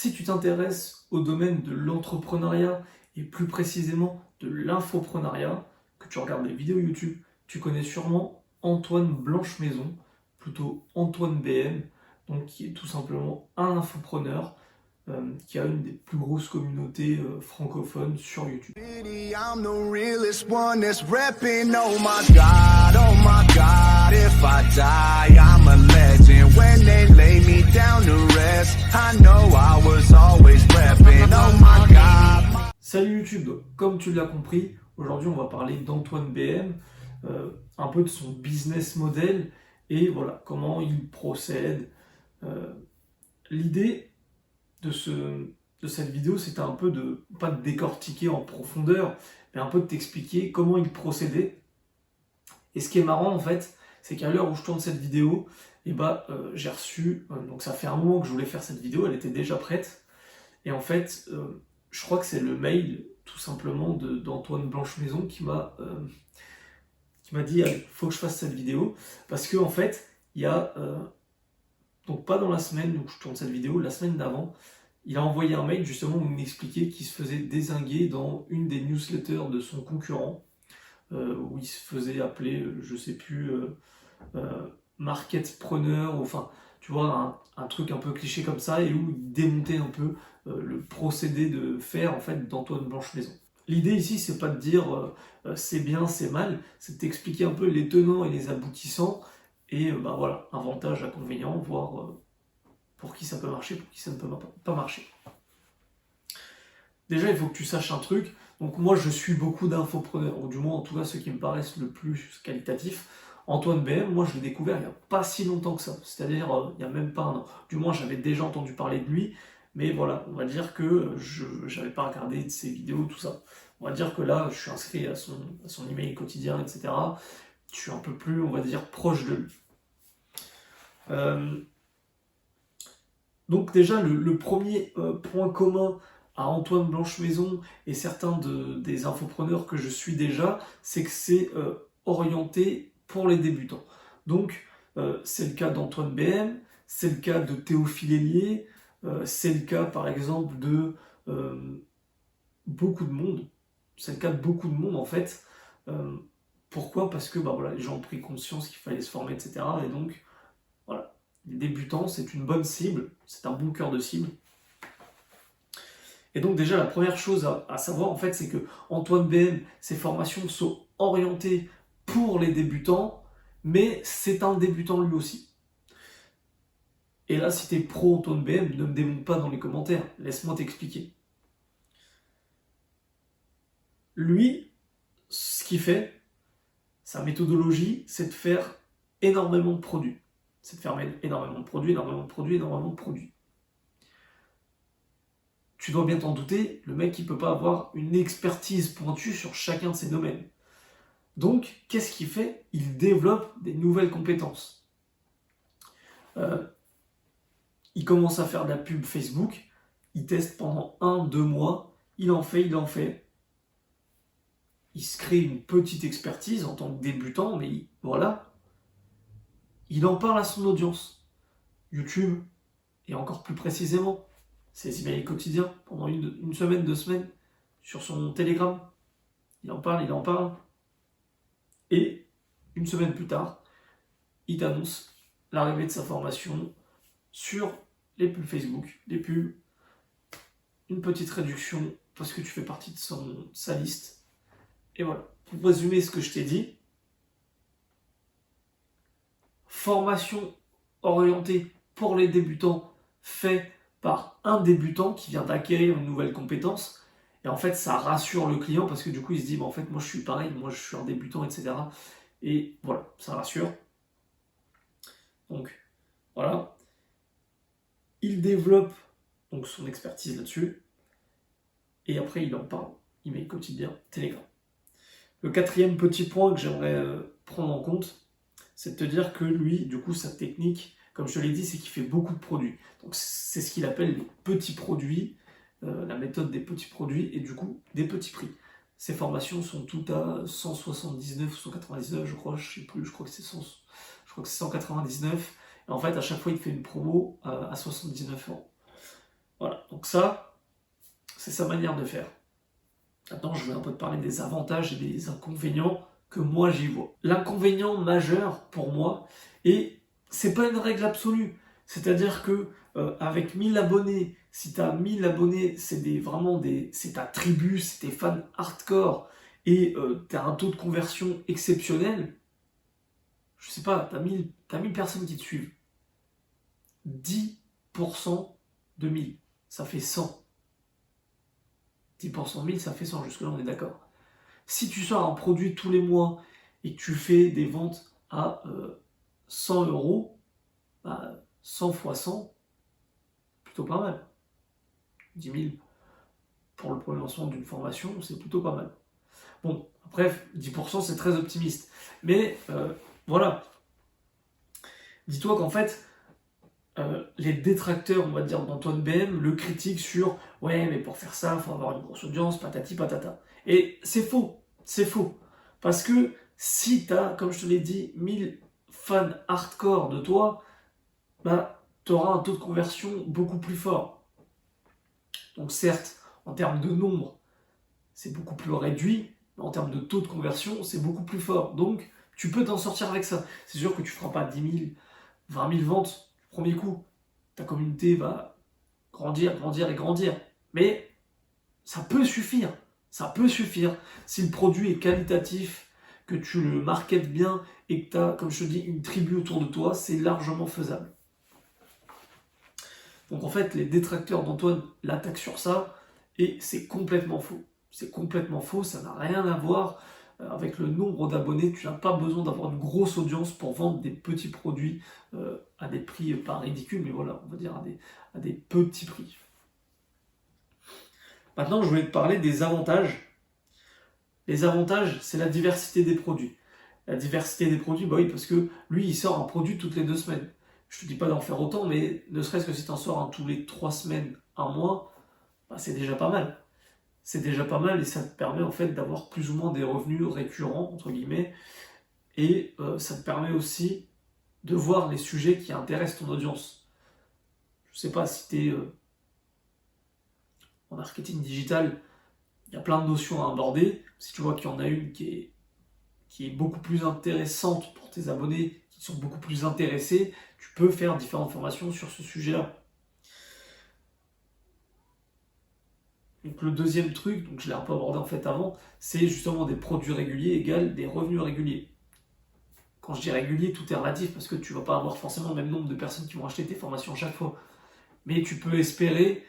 Si tu t'intéresses au domaine de l'entrepreneuriat et plus précisément de l'infoprenariat, que tu regardes des vidéos YouTube, tu connais sûrement Antoine Blanchemaison, plutôt Antoine BM, donc qui est tout simplement un infopreneur qui a une des plus grosses communautés francophones sur YouTube. I'm the realest one that's reppin', oh my God, if I die, I'm a legend. When they lay me down to rest, I know I was always reppin', oh my God. Salut YouTube, donc, comme tu l'as compris, aujourd'hui on va parler d'Antoine BM, un peu de son business model et voilà comment il procède. L'idée de cette vidéo, c'était un peu de, pas de décortiquer en profondeur, mais un peu de t'expliquer comment il procédait. Et ce qui est marrant en fait, c'est qu'à l'heure où je tourne cette vidéo, j'ai reçu, donc ça fait un moment que je voulais faire cette vidéo, elle était déjà prête, et en fait, je crois que c'est le mail tout simplement d'Antoine Blanchemaison qui m'a dit il faut que je fasse cette vidéo, parce que en fait, il y a donc pas dans la semaine où je tourne cette vidéo, la semaine d'avant, il a envoyé un mail justement où il m'expliquait qu'il se faisait dézinguer dans une des newsletters de son concurrent, où il se faisait appeler, je sais plus, marketpreneur, enfin, tu vois, un truc un peu cliché comme ça, et où il démontait un peu le procédé de faire en fait d'Antoine Blanchemaison. L'idée ici, c'est pas de dire c'est bien, c'est mal, c'est de t'expliquer un peu les tenants et les aboutissants, et voilà, avantages, inconvénients, voir pour qui ça peut marcher, pour qui ça ne peut pas marcher. Déjà, il faut que tu saches un truc. Donc moi, je suis beaucoup d'infopreneurs, ou du moins en tout cas ceux qui me paraissent le plus qualitatifs. Antoine BM, moi je l'ai découvert il n'y a pas si longtemps que ça, c'est-à-dire il n'y a même pas un an. Du moins, j'avais déjà entendu parler de lui, mais voilà, on va dire que je n'avais pas regardé de ses vidéos, tout ça. On va dire que là, je suis inscrit à son email quotidien, etc. Je suis un peu plus, on va dire, proche de lui. Donc déjà, le premier point commun à Antoine Blanchemaison et certains des infopreneurs que je suis déjà, c'est que c'est orienté pour les débutants. Donc, c'est le cas d'Antoine BM, c'est le cas de Théophile Hélier, c'est le cas par exemple de beaucoup de monde. C'est le cas de beaucoup de monde en fait. Pourquoi ? Parce que voilà, les gens ont pris conscience qu'il fallait se former, etc. Et donc, voilà, les débutants, c'est une bonne cible, c'est un bon cœur de cible. Et donc déjà, la première chose à savoir, en fait, c'est que Antoine BM, ses formations sont orientées pour les débutants, mais c'est un débutant lui aussi. Et là, si t'es pro Antoine BM, ne me démonte pas dans les commentaires, laisse-moi t'expliquer. Lui, ce qu'il fait, sa méthodologie, c'est de faire énormément de produits. C'est de faire énormément de produits, énormément de produits, énormément de produits. Tu dois bien t'en douter, le mec il peut pas avoir une expertise pointue sur chacun de ces domaines. Donc, qu'est-ce qu'il fait ? Il développe des nouvelles compétences. Il commence à faire de la pub Facebook, il teste pendant 1-2 mois, il en fait. Il se crée une petite expertise en tant que débutant, mais voilà. Il en parle à son audience. YouTube, et encore plus précisément, ses emails quotidiens, pendant une semaine, 2 semaines, sur son Telegram. Il en parle. Et une semaine plus tard, il t'annonce l'arrivée de sa formation sur les pubs Facebook, les pubs, une petite réduction parce que tu fais partie de sa liste. Et voilà. Pour résumer ce que je t'ai dit, formation orientée pour les débutants, fait par un débutant qui vient d'acquérir une nouvelle compétence. Et en fait, ça rassure le client parce que du coup, il se dit, en fait, moi je suis pareil, moi je suis un débutant, etc. Et voilà, ça rassure. Donc, voilà. Il développe donc son expertise là-dessus. Et après, il en parle. Email quotidien, Telegram. Le quatrième petit point que j'aimerais prendre en compte, c'est de te dire que lui, du coup, sa technique, comme je te l'ai dit, c'est qu'il fait beaucoup de produits. Donc, c'est ce qu'il appelle les petits produits, la méthode des petits produits, et du coup, des petits prix. Ces formations sont toutes à 179 ou 199, je crois, je sais plus, je crois que c'est 199. Et en fait, à chaque fois, il fait une promo à 79 €. Voilà, donc Donc ça, c'est sa manière de faire. Maintenant, je vais un peu te parler des avantages et des inconvénients que moi j'y vois. L'inconvénient majeur pour moi, et c'est pas une règle absolue, c'est-à-dire que avec 1000 abonnés, si tu as 1000 abonnés, c'est ta tribu, c'est tes fans hardcore, et tu as un taux de conversion exceptionnel, je sais pas, t'as 1000 personnes qui te suivent. 10% de 1000, ça fait 100. 10% de 1000, ça fait 100, jusque-là on est d'accord. Si tu sors un produit tous les mois et que tu fais des ventes à 100 euros, bah, 100 fois 100, plutôt pas mal. 10 000 pour le premier lancement d'une formation, c'est plutôt pas mal. Bon, après, 10% c'est très optimiste. Mais voilà. Dis-toi qu'en fait, les détracteurs, on va dire, d'Antoine BM le critiquent sur « Ouais, mais pour faire ça, il faut avoir une grosse audience, patati patata ». Et c'est faux, c'est faux. Parce que si tu as, comme je te l'ai dit, 1000 fans hardcore de toi, bah, tu auras un taux de conversion beaucoup plus fort. Donc certes, en termes de nombre, c'est beaucoup plus réduit, mais en termes de taux de conversion, c'est beaucoup plus fort. Donc, tu peux t'en sortir avec ça. C'est sûr que tu ne feras pas 10 000, 20 000 ventes du premier coup. Ta communauté va grandir, grandir et grandir. Mais ça peut suffire. Ça peut suffire. Si le produit est qualitatif, que tu le marketes bien et que tu as, comme je te dis, une tribu autour de toi, c'est largement faisable. Donc en fait, les détracteurs d'Antoine l'attaquent sur ça et c'est complètement faux. C'est complètement faux, ça n'a rien à voir avec le nombre d'abonnés. Tu n'as pas besoin d'avoir une grosse audience pour vendre des petits produits à des prix pas ridicules, mais voilà, on va dire à des petits prix. Maintenant, je voulais te parler des avantages. Les avantages, c'est la diversité des produits. La diversité des produits, bah oui, parce que lui, il sort un produit toutes les 2 semaines. Je te dis pas d'en faire autant, mais ne serait-ce que si tu en sors un tous les 3 semaines, un mois, bah c'est déjà pas mal. C'est déjà pas mal et ça te permet en fait d'avoir plus ou moins des revenus récurrents, entre guillemets, et ça te permet aussi de voir les sujets qui intéressent ton audience. Je sais pas si tu es en marketing digital, il y a plein de notions à aborder. Si tu vois qu'il y en a une qui est beaucoup plus intéressante pour tes abonnés, qui sont beaucoup plus intéressés, tu peux faire différentes formations sur ce sujet-là. Donc le deuxième truc, donc je l'ai un peu abordé en fait avant, c'est justement des produits réguliers égale des revenus réguliers. Quand je dis régulier, tout est relatif parce que tu ne vas pas avoir forcément le même nombre de personnes qui vont acheter tes formations chaque fois. Mais tu peux espérer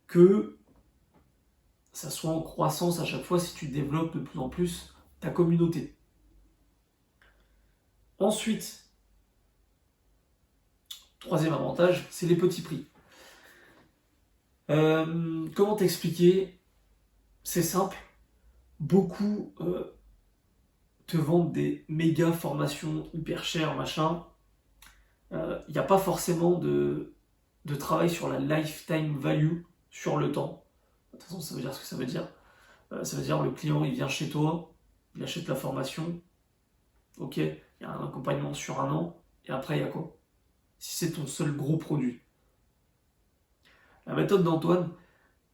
que ça soit en croissance à chaque fois si tu développes de plus en plus ta communauté. Ensuite, troisième avantage, c'est les petits prix. Comment t'expliquer? C'est simple. Beaucoup te vendent des méga formations hyper chères, machin. Il n'y a pas forcément de travail sur la lifetime value, sur le temps. De toute façon, ça veut dire ce que ça veut dire. Ça veut dire le client, il vient chez toi, il achète la formation. Ok, il y a un accompagnement sur 1 an. Et après, il y a quoi? Si c'est ton seul gros produit. La méthode d'Antoine,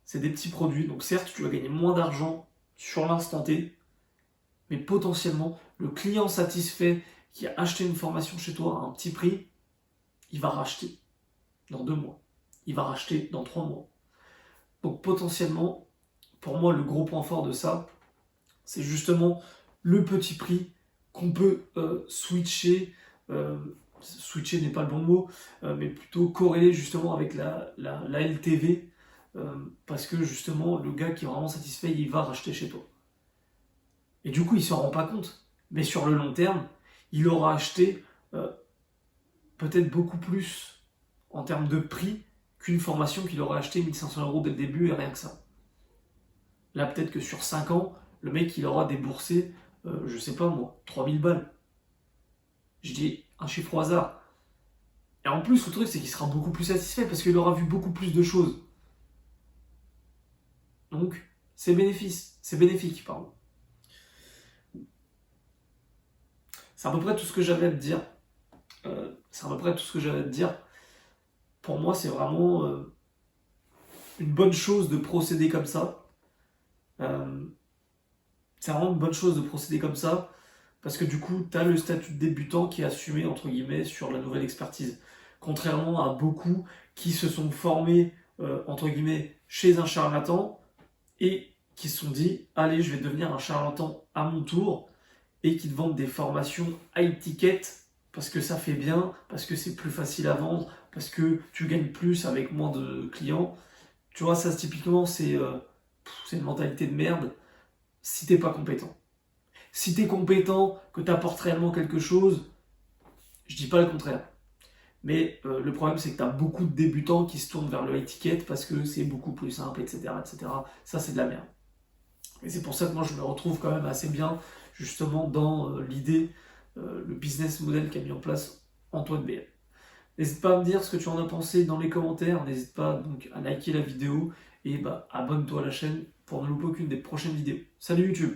c'est des petits produits. Donc certes, tu vas gagner moins d'argent sur l'instant T, mais potentiellement, le client satisfait qui a acheté une formation chez toi à un petit prix, il va racheter dans 2 mois. Il va racheter dans 3 mois. Donc potentiellement, pour moi, le gros point fort de ça, c'est justement le petit prix qu'on peut switcher. Switcher n'est pas le bon mot, mais plutôt corréler justement avec la LTV, parce que justement, le gars qui est vraiment satisfait, il va racheter chez toi. Et du coup, il ne s'en rend pas compte. Mais sur le long terme, il aura acheté peut-être beaucoup plus en termes de prix qu'une formation qu'il aurait acheté 1 500 € dès le début et rien que ça. Là, peut-être que sur 5 ans, le mec, il aura déboursé, je sais pas moi, 3 000 balles. Je dis un chiffre au hasard. Et en plus, le truc, c'est qu'il sera beaucoup plus satisfait parce qu'il aura vu beaucoup plus de choses. Donc, c'est bénéfique, pardon. C'est à peu près tout ce que j'avais à te dire. Pour moi, c'est vraiment une bonne chose de procéder comme ça. C'est vraiment une bonne chose de procéder comme ça, parce que du coup, tu as le statut de débutant qui est assumé, entre guillemets, sur la nouvelle expertise. Contrairement à beaucoup qui se sont formés, entre guillemets, chez un charlatan, et qui se sont dit, allez, je vais devenir un charlatan à mon tour, et qui te vendent des formations high ticket, parce que ça fait bien, parce que c'est plus facile à vendre, parce que tu gagnes plus avec moins de clients. Tu vois, ça typiquement, c'est une mentalité de merde si t'es pas compétent. Si t'es compétent, que t'apportes réellement quelque chose, je dis pas le contraire. Mais le problème, c'est que t'as beaucoup de débutants qui se tournent vers le high ticket parce que c'est beaucoup plus simple, etc., etc. Ça, c'est de la merde. Et c'est pour ça que moi, je me retrouve quand même assez bien, justement, dans l'idée, le business model qu'a mis en place Antoine BL. N'hésite pas à me dire ce que tu en as pensé dans les commentaires. N'hésite pas donc à liker la vidéo et abonne-toi à la chaîne pour ne louper aucune des prochaines vidéos. Salut YouTube!